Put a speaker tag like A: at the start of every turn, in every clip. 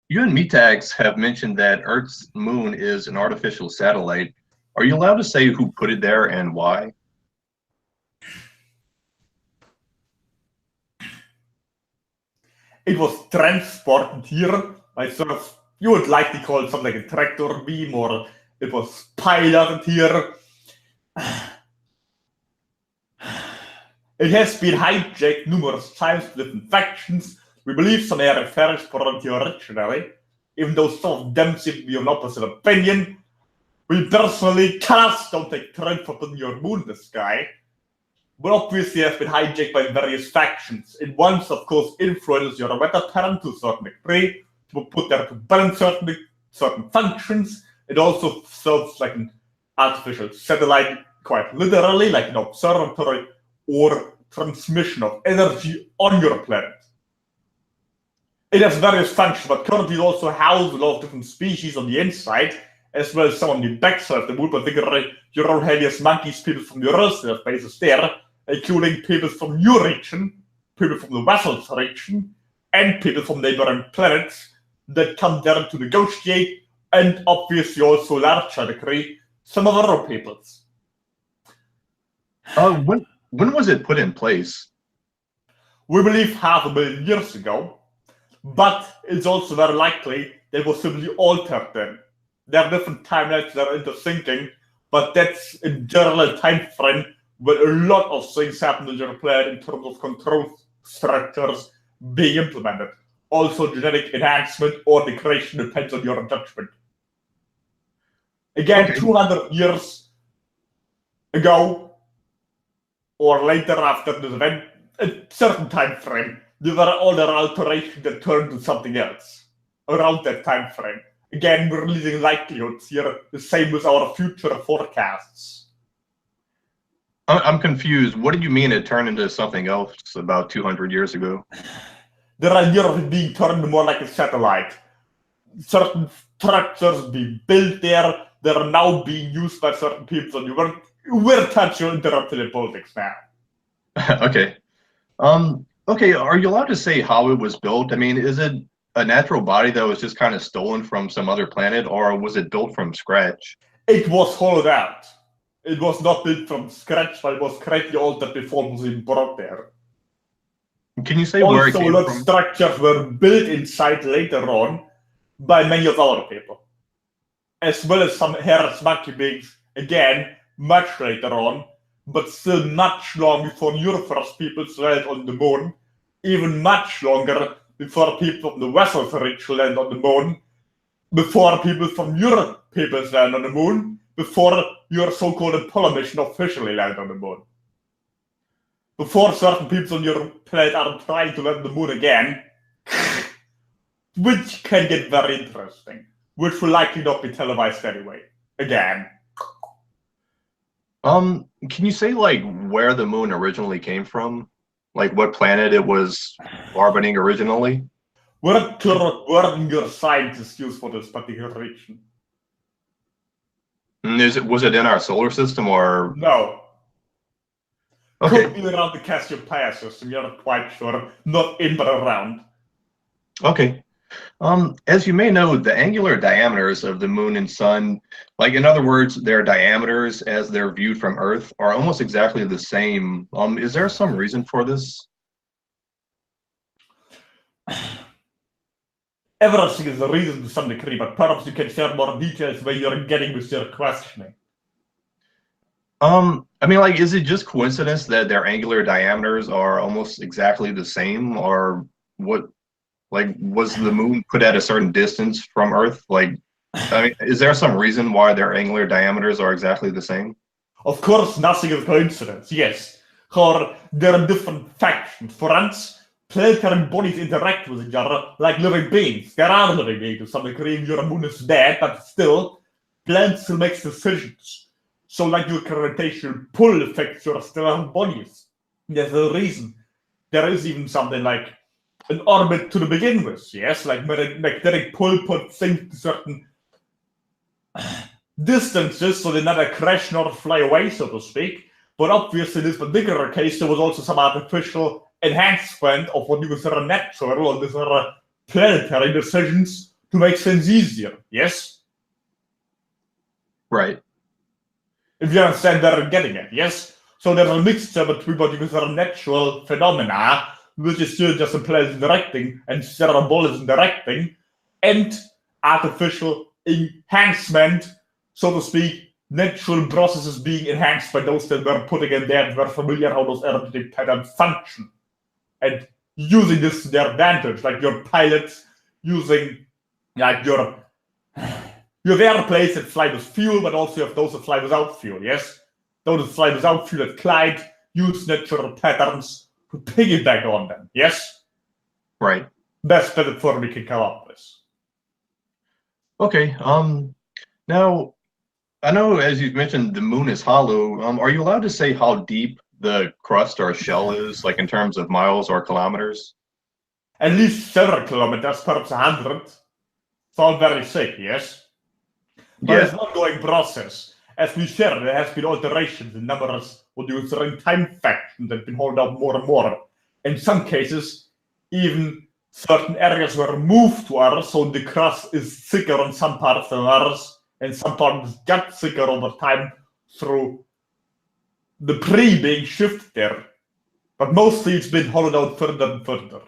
A: You and Metax have mentioned that Earth's moon is an artificial satellite. Are you allowed to say who put it there and why?
B: It was transported here by sort of, you would likely call it something like a tractor beam, or it was piloted here. It has been hijacked numerous times with different factions. We believe some are referred for it originally, even though some of them seem to be of opposite opinion. We personally, KALASK, don't take credit for putting your moon in the sky, but obviously have been hijacked by various factions. It once, of course, influences your weather pattern to a certain degree, to put there to balance certain functions. It also serves like an artificial satellite, quite literally, like an observatory or transmission of energy on your planet. It has various functions, but currently it also houses a lot of different species on the inside, as well as some on the backside of the moon, particularly Euralius monkeys, people from the Earth that have bases there, including people from your region, people from the vessels region, and people from neighboring planets that come there to negotiate, and obviously also larger degree, some of other peoples.
A: When was it put in place?
B: We believe 500,000 years ago, but it's also very likely that it was simply altered then. There are different timelines that are intersyncing, but that's in general time frame where a lot of things happen in your planet in terms of control structures being implemented. Also, genetic enhancement or degradation depends on your judgment. Again, okay. 200 years ago, or later after this event, a certain time frame, there were other alterations that turned to something else around that time frame. Again, we're releasing likelihoods here, the same with our future forecasts.
A: I'm confused. What do you mean it turned into something else about 200 years ago?
B: The idea of it being turned more like a satellite. Certain structures being built there, they're now being used by certain people, and we're touching into reptilian politics now.
A: Okay. Okay, are you allowed to say how it was built? I mean, is it a natural body that was just kind of stolen from some other planet, or was it built from scratch?
B: It was hollowed out. It was not built from scratch, but it was greatly altered before it was even brought there.
A: Can you say
B: also,
A: where it came
B: from? Also, a lot
A: from?
B: of structures were built inside later on by many of our people, as well as some Harris monkey beings, again, much later on, but still much long before your first people landed on the moon, even much longer before people from the vessels reached land on the moon, before people from your peoples land on the moon, before your so-called Apollo mission officially landed on the moon. Before certain people on your planet are trying to land on the moon again, which can get very interesting, which will likely not be televised anyway, again.
A: Can you say like where the moon originally came from? Like what planet it was orbiting originally?
B: What wording your scientists use for this particular region?
A: Was it in our solar system or
B: no?
A: Okay.
B: Could be around the Cassiopeia system. You're not quite sure. Not in but around.
A: Okay. As you may know, the angular diameters of the moon and sun, like in other words, their diameters as they're viewed from Earth, are almost exactly the same. Is there some reason for this?
B: Everything is a reason to some degree, but perhaps you can share more details where you're getting with your questioning.
A: I mean, like, is it just coincidence that their angular diameters are almost exactly the same, or what? Like, was the moon put at a certain distance from Earth? Like, I mean, is there some reason why their angular diameters are exactly the same?
B: Of course, nothing is coincidence, yes. Or there are different factions. For instance, planetary bodies interact with each other like living beings. There are living beings to some degree, and your moon is dead, but still, planets still make decisions. So, like your gravitational pull affects your stellar bodies. There's a reason. There is even something like an orbit to begin with, yes? Like magnetic pull puts things to certain distances so they never crash nor fly away, so to speak. But obviously, in this particular case, there was also some artificial enhancement of what you consider natural or these are planetary decisions to make things easier, yes?
A: Right.
B: If you understand where I'm getting at, yes? So there's a mixture between what you consider natural phenomena, which is still just a place directing, and cerebral directing, and artificial enhancement, so to speak, natural processes being enhanced by those that were putting in there and were familiar how those energetic patterns function. And using this to their advantage, like your pilots using like your airplanes that fly with fuel, but also you have those that fly without fuel, yes? Those that fly without fuel at Clyde use natural patterns to piggyback on them, yes?
A: Right.
B: Best metaphor we can come up with.
A: Okay. Now, I know as you've mentioned, the moon is hollow. Are you allowed to say how deep the crust or shell is, like in terms of miles or kilometers?
B: At least several kilometers, perhaps 100. It's all very thick, yes? But it's an ongoing process. As we shared, there has been alterations in numerous what you consider time factions that have been held up more and more. In some cases, even certain areas were moved to others, so the crust is thicker in some parts than others, and some parts got thicker over time through the pre being shifted there. But mostly it's been hollowed out further and further.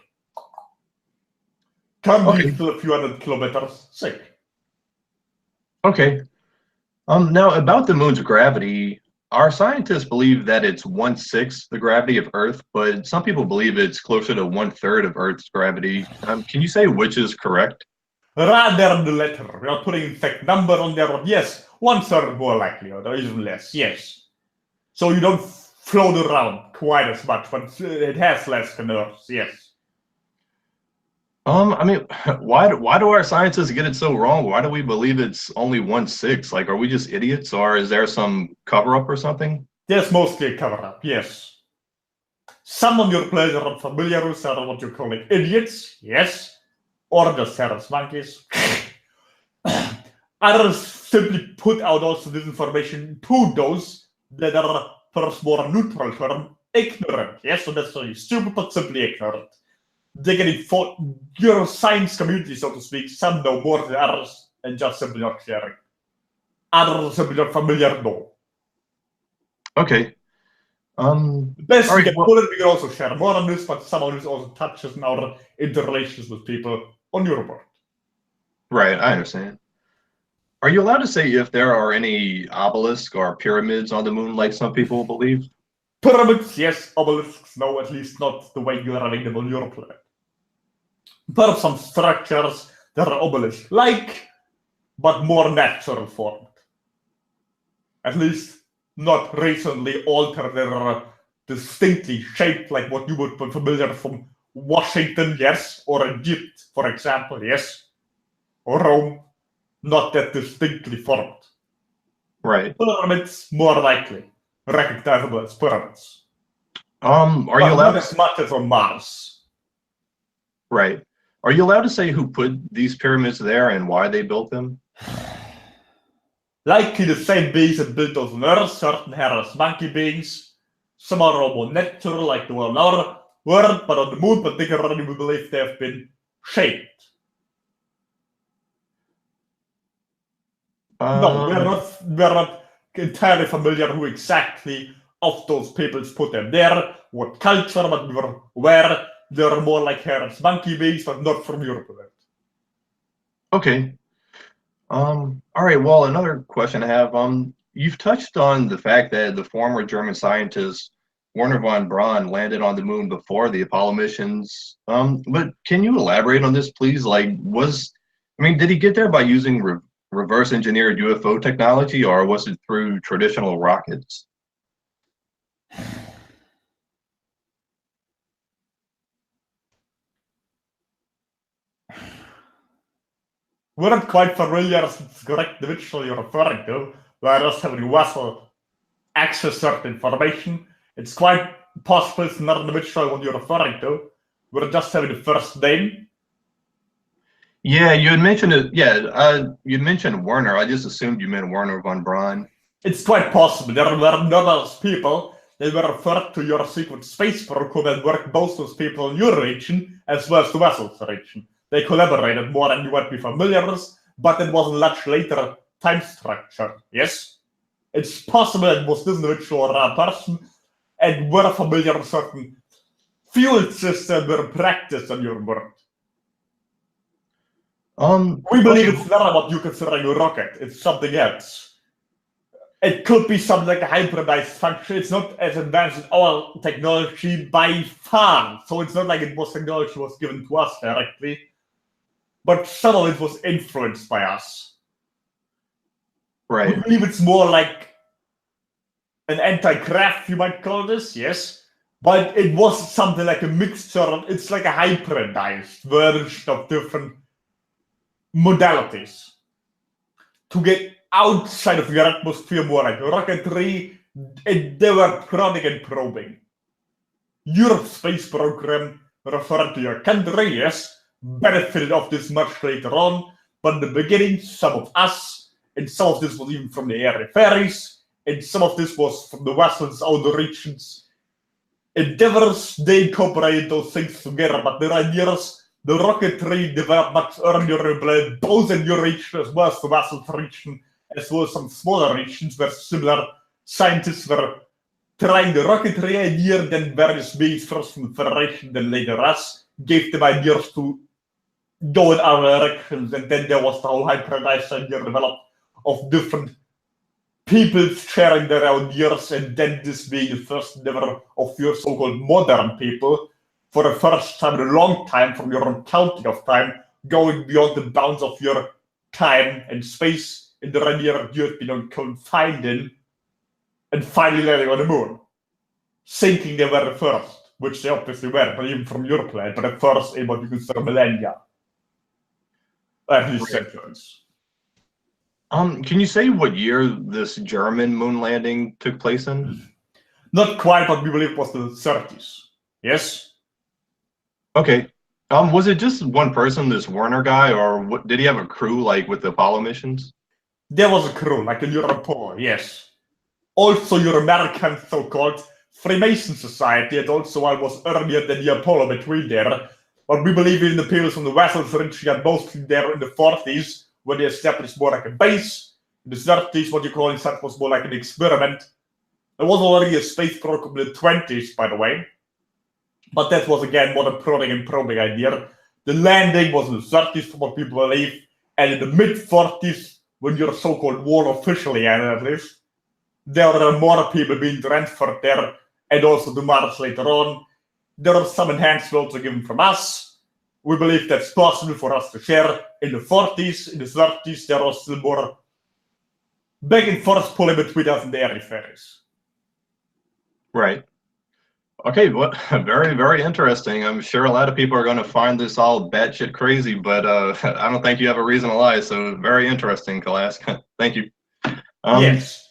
B: Can be still a few hundred kilometers thick.
A: Okay. Now about the moon's gravity, our scientists believe that it's 1/6 the gravity of Earth, but some people believe it's closer to 1/3 of Earth's gravity. Can you say which is correct?
B: Rather the latter. We are putting exact number on there, but yes, 1/3 more likely, or even less, yes. So you don't float around quite as much, but it has less than Earth, yes.
A: I mean, why do our scientists get it so wrong? Why do we believe it's only 1/6? Like, are we just idiots, or is there some cover-up or something?
B: There's mostly a cover-up, yes. Some of your players are familiar with are what you're calling idiots, yes, or just terrorist monkeys. Others simply put out also this information to those that are, perhaps more neutral term, ignorant, yes, so that's really stupid, but simply ignorant. They're getting for your science community, so to speak. Some know more than others and just simply not sharing. Others are simply not familiar, no.
A: Okay.
B: Best we
A: right,
B: can
A: well,
B: put it, we can also share more on this, but some of this also touches on our interrelations with people on your board.
A: right, I understand. Are you allowed to say if there are any obelisks or pyramids on the moon like some people believe?
B: Pyramids, yes. Obelisks, no, at least not the way you are having them on your planet. Perhaps some structures that are obelisk-like, but more natural formed. At least not recently altered. They are distinctly shaped like what you would be familiar from Washington, yes, or Egypt, for example, yes, or Rome, not that distinctly formed.
A: Right.
B: Pyramids, more likely recognizable as pyramids.
A: Are you allowed
B: not as much as on Mars?
A: Right. Are you allowed to say who put these pyramids there and why they built them?
B: Likely the same beings that built those on Earth, certain hairless monkey beings. Some are more natural, like the one on our world, but on the moon particularly we believe they have been shaped. No, we're not entirely familiar who exactly of those peoples put them there, what culture, but we were aware they're more like hairless monkey beings, but not from Europe.
A: Okay. All right. Well, another question I have. You've touched on the fact that the former German scientist Werner von Braun landed on the moon before the Apollo missions. But can you elaborate on this, please? Did he get there by using reverse engineered UFO technology, or was it through traditional rockets?
B: We're not quite familiar with the correct individual you're referring to, where I just have any vessel access certain information. It's quite possible it's not an individual what you're referring to. We're just having the first name.
A: Yeah, you had mentioned it. Yeah, you mentioned Werner. I just assumed you meant Werner von Braun.
B: It's quite possible. There were numerous people that were referred to your secret space program and worked both those people in your region as well as the vessel's region. They collaborated more than you might be familiar with, but it was a much later time structure, yes? It's possible it was this individual or person and were familiar with certain fuel systems were practiced on your world. We believe it's not what you consider a rocket, it's something else. It could be something like a hybridized function. It's not as advanced as our technology by far. So it's not like it was technology was given to us directly, but some of it was influenced by us.
A: Right.
B: We believe it's more like an anti-craft, you might call this, yes. But it was something like a mixture. It's like a hybridized version of different modalities to get outside of your atmosphere, more like rocketry. They were prodding and probing. Your space program, referring to your country, yes, benefited of this much later on. But in the beginning, some of us, and some of this was even from the area ferries, and some of this was from the Western's outer regions. Endeavors, they incorporated those things together, but the ideas, the rocketry developed much earlier, both in your region as well as the Western region, as well as some smaller regions where similar scientists were trying the rocketry idea, then various beings first from the Federation, then later us, gave them ideas to go in other directions, and then there was the whole hybridized idea developed of different people sharing their ideas, and then this being the first endeavor of your so-called modern people, for the first time in a long time from your own counting of time, going beyond the bounds of your time and space in the idea you have been confined in, and finally landing on the moon, thinking they were the first, which they obviously were, but even from your planet, but the first in what you consider millennia, at least centuries.
A: Can you say what year this German moon landing took place in?
B: Not quite, but we believe it was the 30s. Yes?
A: Okay. Was it just one person, this Werner guy, or what, did he have a crew like with the Apollo missions?
B: There was a crew, like in Europol, yes. Also your American so-called Freemason Society, and also I was earlier than the Apollo between there. But we believe in the people from the Western region got mostly there in the 40s, when they established more like a base. In the 30s, what you call in fact was more like an experiment. There was already a space program in the 20s, by the way. But that was again more the prodding and probing idea. The landing was in the 30s, for what people believe, and in the mid-40s, when your so-called war officially ended at least, there were more people being transferred there, and also to Mars later on. There are some enhancements also given from us. We believe that's possible for us to share. In the 40s, in the 30s, there was still more back and forth pulling between us and the area ferries.
A: Right. Okay, well, very, very interesting. I'm sure a lot of people are going to find this all batshit crazy, but I don't think you have a reason to lie. So very interesting, KALASK. Thank you.
B: Yes.